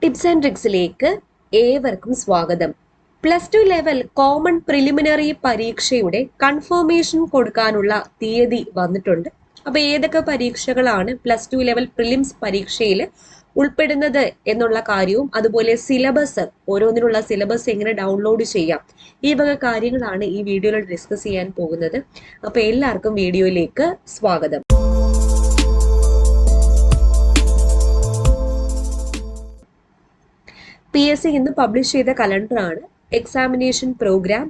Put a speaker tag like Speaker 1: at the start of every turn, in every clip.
Speaker 1: Tips and ട്രിക്സിലേക്ക് ഏവർക്കും സ്വാഗതം. +2 level common preliminary പരീക്ഷയുടെ കൺഫർമേഷൻ കൊടുക്കാനുള്ള തീയതി വന്നിട്ടുണ്ട്. അപ്പൊ ഏതൊക്കെ പരീക്ഷകളാണ് +2 ലെവൽ പ്രിലിംസ് പരീക്ഷയിൽ ഉൾപ്പെടുന്നത് എന്നുള്ള കാര്യവും അതുപോലെ സിലബസ്, ഓരോന്നിനുള്ള സിലബസ് എങ്ങനെ ഡൗൺലോഡ് ചെയ്യാം, ഈ വക കാര്യങ്ങളാണ് ഈ വീഡിയോയിൽ ഡിസ്കസ് ചെയ്യാൻ പോകുന്നത്. അപ്പൊ എല്ലാവർക്കും വീഡിയോയിലേക്ക് സ്വാഗതം. PSC ഇന്ന് പബ്ലിഷ് ചെയ്ത കലണ്ടറാണ് examination programme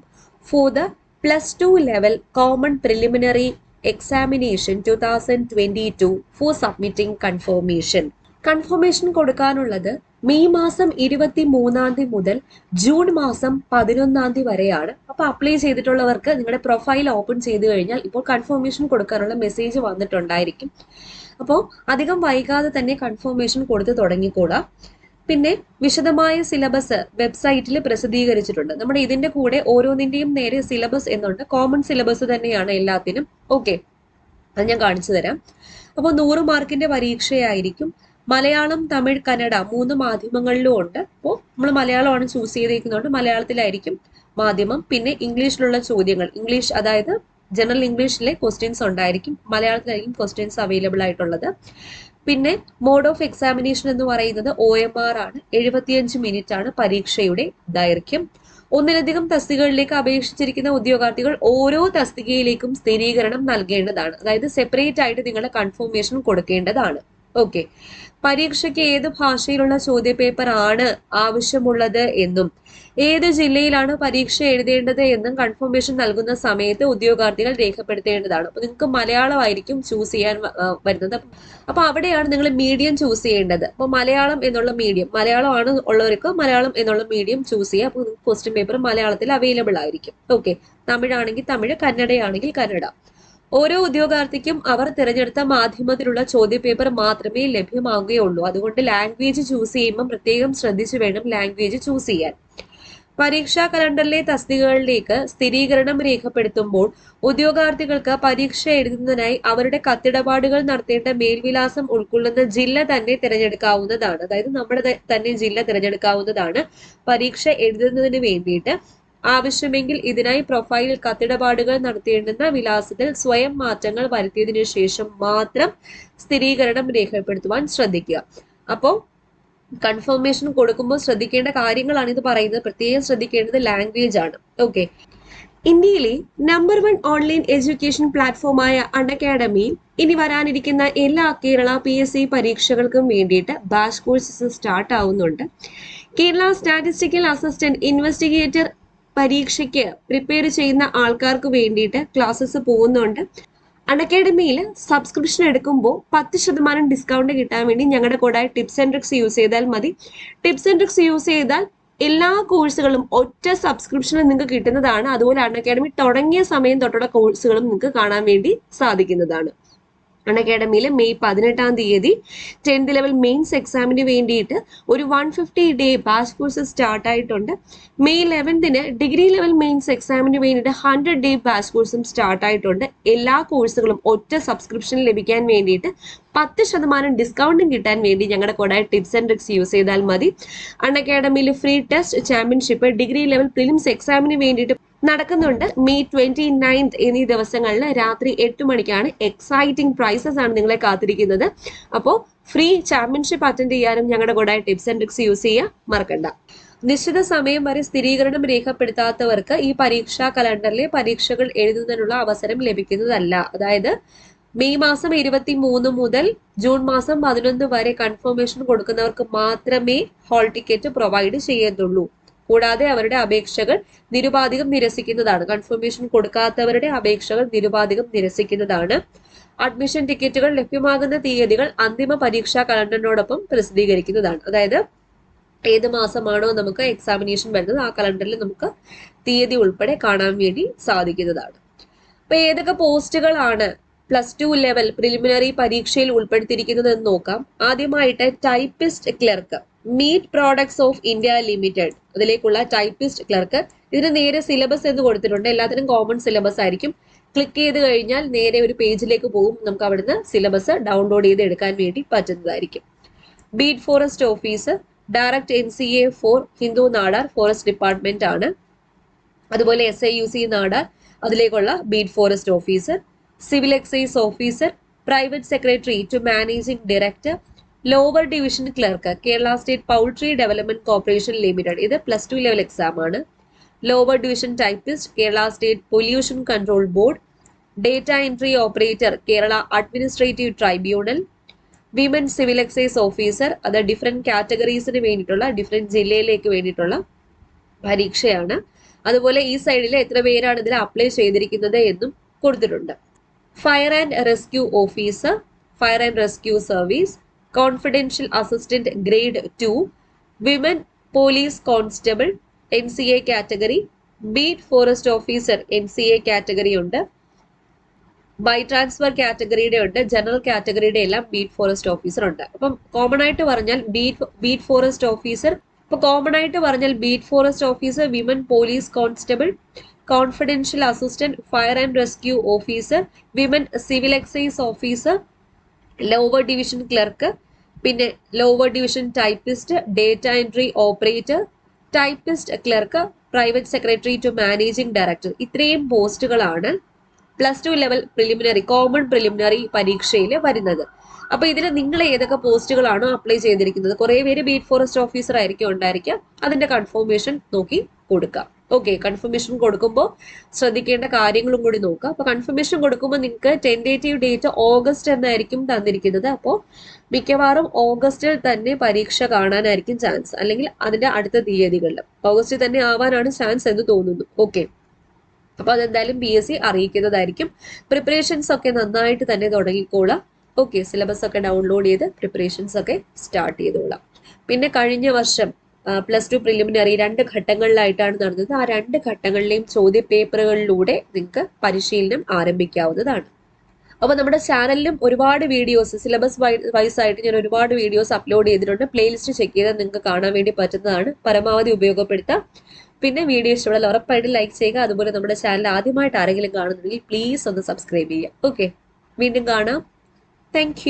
Speaker 1: for the +2 level common preliminary examination 2022 for submitting confirmation. Confirmation കൊടുക്കാനുള്ളത് മെയ് മാസം 23 മുതൽ ജൂൺ മാസം 11 വരെയാണ്. അപ്പൊ അപ്ലൈ ചെയ്തിട്ടുള്ളവർക്ക് നിങ്ങളുടെ പ്രൊഫൈൽ ഓപ്പൺ ചെയ്ത് കഴിഞ്ഞാൽ ഇപ്പോൾ കൺഫർമേഷൻ കൊടുക്കാനുള്ള മെസ്സേജ് വന്നിട്ടുണ്ടായിരിക്കും. അപ്പോൾ അധികം വൈകാതെ തന്നെ കൺഫർമേഷൻ കൊടുത്ത് തുടങ്ങിക്കൂടാ. പിന്നെ വിശദമായ സിലബസ് വെബ്സൈറ്റിൽ പ്രസിദ്ധീകരിച്ചിട്ടുണ്ട്. നമ്മുടെ ഇതിന്റെ കൂടെ ഓരോന്നിന്റെയും നേരെ സിലബസ് എന്നുണ്ട്. കോമൺ സിലബസ് തന്നെയാണ് എല്ലാത്തിനും. ഓക്കെ, അത് ഞാൻ കാണിച്ചു തരാം. അപ്പോൾ 100 മാർക്കിന്റെ പരീക്ഷയായിരിക്കും. മലയാളം, തമിഴ്, കന്നഡ 3 മാധ്യമങ്ങളിലും ഉണ്ട്. അപ്പോൾ നമ്മൾ മലയാളമാണ് ചൂസ് ചെയ്തിരിക്കുന്നതുകൊണ്ട് മലയാളത്തിലായിരിക്കും മാധ്യമം. പിന്നെ ഇംഗ്ലീഷിലുള്ള ചോദ്യങ്ങൾ, ഇംഗ്ലീഷ് അതായത് ജനറൽ ഇംഗ്ലീഷിലെ ക്വസ്റ്റ്യൻസ് ഉണ്ടായിരിക്കും. മലയാളത്തിലായിരിക്കും ക്വസ്റ്റ്യൻസ് അവൈലബിൾ ആയിട്ടുള്ളത്. പിന്നെ മോഡ് ഓഫ് എക്സാമിനേഷൻ എന്ന് പറയുന്നത് OMR ആണ്. 75 മിനിറ്റ് ആണ് പരീക്ഷയുടെ ദൈർഘ്യം. ഒന്നിലധികം തസ്തികകളിലേക്ക് അപേക്ഷിച്ചിരിക്കുന്ന ഉദ്യോഗാർത്ഥികൾ ഓരോ തസ്തികയിലേക്കും സ്ഥിരീകരണം നൽകേണ്ടതാണ്. അതായത് സെപ്പറേറ്റ് ആയിട്ട് നിങ്ങളുടെ കൺഫർമേഷൻ കൊടുക്കേണ്ടതാണ്. ഓക്കെ, പരീക്ഷയ്ക്ക് ഏത് ഭാഷയിലുള്ള ചോദ്യപേപ്പർ ആണ് ആവശ്യമുള്ളത് എന്നും ഏത് ജില്ലയിലാണ് പരീക്ഷ എഴുതേണ്ടത് എന്നും കൺഫർമേഷൻ നൽകുന്ന സമയത്ത് ഉദ്യോഗാർത്ഥികൾ രേഖപ്പെടുത്തേണ്ടതാണ്. അപ്പൊ നിങ്ങൾക്ക് മലയാളമായിരിക്കും ചൂസ് ചെയ്യാൻ വരുന്നത്. അപ്പൊ അവിടെയാണ് നിങ്ങൾ മീഡിയം ചൂസ് ചെയ്യേണ്ടത്. അപ്പൊ മലയാളം എന്നുള്ള മീഡിയം, മലയാളമാണ് ഉള്ളവർക്ക് മലയാളം എന്നുള്ള മീഡിയം ചൂസ് ചെയ്യുക. അപ്പൊ ക്വസ്റ്റ്യൻ പേപ്പർ മലയാളത്തിൽ അവൈലബിൾ ആയിരിക്കും. ഓക്കെ, തമിഴാണെങ്കിൽ തമിഴ്, കന്നഡയാണെങ്കിൽ കന്നഡ. ഓരോ ഉദ്യോഗാർത്ഥിക്കും അവർ തിരഞ്ഞെടുത്ത മാധ്യമത്തിലുള്ള ചോദ്യപേപ്പർ മാത്രമേ ലഭ്യമാകുകയുള്ളൂ. അതുകൊണ്ട് ലാംഗ്വേജ് ചൂസ് ചെയ്യുമ്പോൾ പ്രത്യേകം ശ്രദ്ധിച്ചു വേണം ലാംഗ്വേജ് ചൂസ് ചെയ്യാൻ. പരീക്ഷാ കലണ്ടറിലെ തസ്തികകളിലേക്ക് സ്ഥിരീകരണം രേഖപ്പെടുത്തുമ്പോൾ ഉദ്യോഗാർത്ഥികൾക്ക് പരീക്ഷ എഴുതുന്നതിനായി അവരുടെ കത്തിടപാടുകൾ നടത്തേണ്ട മേൽവിലാസം ഉൾക്കൊള്ളുന്ന ജില്ല തന്നെ തിരഞ്ഞെടുക്കാവുന്നതാണ്. അതായത് നമ്മുടെ തന്നെ ജില്ല തിരഞ്ഞെടുക്കാവുന്നതാണ്. പരീക്ഷ എഴുതുന്നതിന് വേണ്ടിയിട്ട് ആവശ്യമെങ്കിൽ ഇതിനായി പ്രൊഫൈലിൽ കത്തിടപാടുകൾ നടത്തേണ്ടുന്ന വിലാസത്തിൽ സ്വയം മാറ്റങ്ങൾ വരുത്തിയതിനു ശേഷം മാത്രം സ്ഥിരീകരണം രേഖപ്പെടുത്തുവാൻ ശ്രദ്ധിക്കുക. അപ്പോൾ കൺഫർമേഷൻ കൊടുക്കുമ്പോൾ ശ്രദ്ധിക്കേണ്ട കാര്യങ്ങളാണ് ഇത് പറയുന്നത്. പ്രത്യേകം ശ്രദ്ധിക്കേണ്ടത് ലാംഗ്വേജ് ആണ്. ഓക്കെ, ഇന്ത്യയിലെ നമ്പർ 1 ഓൺലൈൻ എഡ്യൂക്കേഷൻ പ്ലാറ്റ്ഫോമായ അൺഅക്കാഡമിയിൽ ഇനി വരാനിരിക്കുന്ന എല്ലാ കേരള PSC പരീക്ഷകൾക്കും വേണ്ടിയിട്ട് ബാച്ച് കോഴ്സസ് സ്റ്റാർട്ട് ആവുന്നുണ്ട്. കേരള സ്റ്റാറ്റിസ്റ്റിക്കൽ അസിസ്റ്റന്റ് ഇൻവെസ്റ്റിഗേറ്റർ പരീക്ഷയ്ക്ക് പ്രിപ്പയർ ചെയ്യുന്ന ആൾക്കാർക്ക് വേണ്ടിയിട്ട് ക്ലാസ്സസ് പോകുന്നുണ്ട്. അൺഅക്കാഡമിയിൽ സബ്സ്ക്രിപ്ഷൻ എടുക്കുമ്പോൾ 10% ഡിസ്കൗണ്ട് കിട്ടാൻ വേണ്ടി ഞങ്ങളുടെ കോഡായ ടിപ്സ് ആൻഡ് ട്രിക്സ് യൂസ് ചെയ്താൽ മതി. ടിപ്സ് ആൻഡ് ട്രിക്സ് യൂസ് ചെയ്താൽ എല്ലാ കോഴ്സുകളും ഒറ്റ സബ്സ്ക്രിപ്ഷനിൽ നിങ്ങൾക്ക് കിട്ടുന്നതാണ്. അതുപോലെ അൺഅക്കാഡമി തുടങ്ങിയ സമയം തൊട്ടുള്ള കോഴ്സുകളും നിങ്ങൾക്ക് കാണാൻ വേണ്ടി സാധിക്കുന്നതാണ്. അൺഅക്കാഡമിയിൽ മെയ് 18 10th ലെവൽ മെയിൻസ് എക്സാമിന് വേണ്ടിയിട്ട് ഒരു 150 ഡേ ബാച്ച് കോഴ്സ് സ്റ്റാർട്ട് ആയിട്ടുണ്ട്. മെയ് 11 ഡിഗ്രി ലെവൽ മെയിൻസ് എക്സാമിന് വേണ്ടിയിട്ട് 100 ഡേ ബാച്ച് കോഴ്സും സ്റ്റാർട്ട് ആയിട്ടുണ്ട്. എല്ലാ കോഴ്സുകളും ഒറ്റ സബ്സ്ക്രിപ്ഷൻ ലഭിക്കാൻ വേണ്ടിയിട്ട് 10% ഡിസ്കൗണ്ടും കിട്ടാൻ വേണ്ടി ഞങ്ങളുടെ കോഡായ ടിപ്സ് ആൻഡ് ട്രിക്സ് യൂസ് ചെയ്താൽ മതി. അൺഅക്കാഡമിയിൽ free test championship degree level prelims എക്സാമിന് വേണ്ടിയിട്ട് നടക്കുന്നുണ്ട്. മെയ് 29 എന്നീ ദിവസങ്ങളിൽ രാത്രി 8 മണിക്കാണ്. എക്സൈറ്റിംഗ് പ്രൈസസ് ആണ് നിങ്ങളെ കാത്തിരിക്കുന്നത്. അപ്പോൾ ഫ്രീ ചാമ്പ്യൻഷിപ്പ് അറ്റൻഡ് ചെയ്യാനും ഞങ്ങളുടെ കൂടെ ടിപ്സ് ആൻഡ് ട്രിക്സ് യൂസ് ചെയ്യാൻ മറക്കണ്ട. നിശ്ചിത സമയം വരെ സ്ഥിരീകരണം രേഖപ്പെടുത്താത്തവർക്ക് ഈ പരീക്ഷാ കലണ്ടറിലെ പരീക്ഷകൾ എഴുതുന്നതിനുള്ള അവസരം ലഭിക്കുന്നതല്ല. അതായത് മെയ് മാസം 23 മുതൽ ജൂൺ മാസം 11 വരെ കൺഫർമേഷൻ കൊടുക്കുന്നവർക്ക് മാത്രമേ ഹാൾ ടിക്കറ്റ് പ്രൊവൈഡ് ചെയ്യുന്നുള്ളൂ. കൂടാതെ അവരുടെ അപേക്ഷകൾ നിരുപാധികം നിരസിക്കുന്നതാണ്. കൺഫർമേഷൻ കൊടുക്കാത്തവരുടെ അപേക്ഷകൾ നിരുപാധികം നിരസിക്കുന്നതാണ്. അഡ്മിഷൻ ടിക്കറ്റുകൾ ലഭ്യമാകുന്ന തീയതികൾ അന്തിമ പരീക്ഷാ കലണ്ടറിനോടൊപ്പം പ്രസിദ്ധീകരിക്കുന്നതാണ്. അതായത് ഏത് മാസമാണോ നമുക്ക് എക്സാമിനേഷൻ വരുന്നത് ആ കലണ്ടറിൽ നമുക്ക് തീയതി ഉൾപ്പെടെ കാണാൻ വേണ്ടി സാധിക്കുന്നതാണ്. അപ്പൊ ഏതൊക്കെ പോസ്റ്റുകളാണ് +2 ലെവൽ പ്രിലിമിനറി പരീക്ഷയിൽ ഉൾപ്പെടുത്തിയിരിക്കുന്നത് എന്ന് നോക്കാം. ആദ്യമായിട്ട് typist clerk, meet products of India limited, അതിലേക്കുള്ള ടൈപ്പിസ്റ്റ് ക്ലർക്ക്. ഇതിന് നേരെ സിലബസ് എന്ന് കൊടുത്തിട്ടുണ്ട്. എല്ലാത്തിനും കോമൺ സിലബസ് ആയിരിക്കും. ക്ലിക്ക് ചെയ്ത് കഴിഞ്ഞാൽ നേരെ ഒരു പേജിലേക്ക് പോകും. നമുക്ക് അവിടുന്ന് സിലബസ് ഡൗൺലോഡ് ചെയ്ത് എടുക്കാൻ വേണ്ടി പറ്റുന്നതായിരിക്കും. Beat forest office, direct NCA for Hindu Nadar forest department ആണ്. അതുപോലെ SIUC നാടാർ അതിലേക്കുള്ള beat forest officer, civil excise officer, private secretary to managing director, lower division clerk Kerala state poultry development corporation limited, ഇത് +2 ലെവൽ എക്സാം ആണ്. Lower division typist Kerala state pollution control board, data entry operator Kerala administrative tribunal, women civil excise officer, അത് different കാറ്റഗറീസിന് വേണ്ടിയിട്ടുള്ള different ജില്ലയിലേക്ക് വേണ്ടിയിട്ടുള്ള പരീക്ഷയാണ്. അതുപോലെ ഈ സൈഡിൽ എത്ര പേരാണ് ഇതിൽ അപ്ലൈ ചെയ്തിരിക്കുന്നത് എന്നും കൊടുത്തിട്ടുണ്ട്. Fire and rescue officer, fire and rescue service, confidential assistant grade 2, women police constable NCA category, beat forest officer NCA category ഉണ്ട്, ബൈ ട്രാൻസ്ഫർ കാറ്റഗറിയുടെ ഉണ്ട്, ജനറൽ കാറ്റഗറിയുടെ എല്ലാം ബീറ്റ് ഫോറസ്റ്റ് ഓഫീസർ ഉണ്ട്. അപ്പം കോമൺ ആയിട്ട് പറഞ്ഞാൽ ബീറ്റ് ഫോറസ്റ്റ് ഓഫീസർ, ഇപ്പൊ common ആയിട്ട് പറഞ്ഞാൽ beat forest officer, women police constable, confidential assistant, fire and rescue officer, women civil excise officer, lower division clerk, പിന്നെ lower division typist, data entry operator, typist clerk, private secretary to managing director, ഇത്രയും പോസ്റ്റുകളാണ് +2 level preliminary common preliminary പരീക്ഷയിൽ വരുന്നത്. അപ്പൊ ഇതിൽ നിങ്ങൾ ഏതൊക്കെ പോസ്റ്റുകളാണോ apply ചെയ്തിരിക്കുന്നത്, കുറെ പേര് ബീറ്റ് ഫോറസ്റ്റ് ഓഫീസർ ആയിരിക്കും ഉണ്ടായിരിക്കുക, അതിന്റെ കൺഫർമേഷൻ നോക്കി കൊടുക്കുക. ഓക്കെ, കൺഫർമേഷൻ കൊടുക്കുമ്പോൾ ശ്രദ്ധിക്കേണ്ട കാര്യങ്ങളും കൂടി നോക്കുക. അപ്പൊ കൺഫർമേഷൻ കൊടുക്കുമ്പോൾ നിങ്ങൾക്ക് ടെൻഡേറ്റീവ് ഡേറ്റ് ഓഗസ്റ്റ് എന്നായിരിക്കും തന്നിരിക്കുന്നത്. അപ്പോൾ മിക്കവാറും ഓഗസ്റ്റിൽ തന്നെ പരീക്ഷ കാണാനായിരിക്കും ചാൻസ്, അല്ലെങ്കിൽ അതിന്റെ അടുത്ത തീയതികളിൽ ഓഗസ്റ്റിൽ തന്നെ ആവാനാണ് ചാൻസ് എന്ന് തോന്നുന്നു. ഓക്കെ, അപ്പൊ അതെന്തായാലും PSC അറിയിക്കുന്നതായിരിക്കും. പ്രിപ്പറേഷൻസ് ഒക്കെ നന്നായിട്ട് തന്നെ തുടങ്ങിക്കോളാം. ഓക്കെ, സിലബസ് ഒക്കെ ഡൗൺലോഡ് ചെയ്ത് പ്രിപ്പറേഷൻസ് ഒക്കെ സ്റ്റാർട്ട് ചെയ്തോളാം. പിന്നെ കഴിഞ്ഞ വർഷം +2 പ്രിലിമിനറി 2 ഘട്ടങ്ങളിലായിട്ടാണ് നടന്നത്. ആ 2 ഘട്ടങ്ങളിലെയും ചോദ്യ പേപ്പറുകളിലൂടെ നിങ്ങൾക്ക് പരിശീലനം ആരംഭിക്കാവുന്നതാണ്. അപ്പോൾ നമ്മുടെ ചാനലിലും ഒരുപാട് വീഡിയോസ് സിലബസ് വൈസ് ആയിട്ട് ഞാൻ ഒരുപാട് വീഡിയോസ് അപ്ലോഡ് ചെയ്തിട്ടുണ്ട്. പ്ലേലിസ്റ്റ് ചെക്ക് ചെയ്താൽ നിങ്ങൾക്ക് കാണാൻ വേണ്ടി പറ്റുന്നതാണ്. പരമാവധി ഉപയോഗപ്പെടുത്താം. പിന്നെ വീഡിയോ ഇഷ്ടപ്പെട്ടാൽ ഉറപ്പായിട്ട് ലൈക്ക് ചെയ്യുക. അതുപോലെ നമ്മുടെ ചാനൽ ആദ്യമായിട്ട് ആരെങ്കിലും കാണുന്നുണ്ടെങ്കിൽ പ്ലീസ് ഒന്ന് സബ്സ്ക്രൈബ് ചെയ്യുക. ഓക്കെ, വീണ്ടും കാണാം. താങ്ക്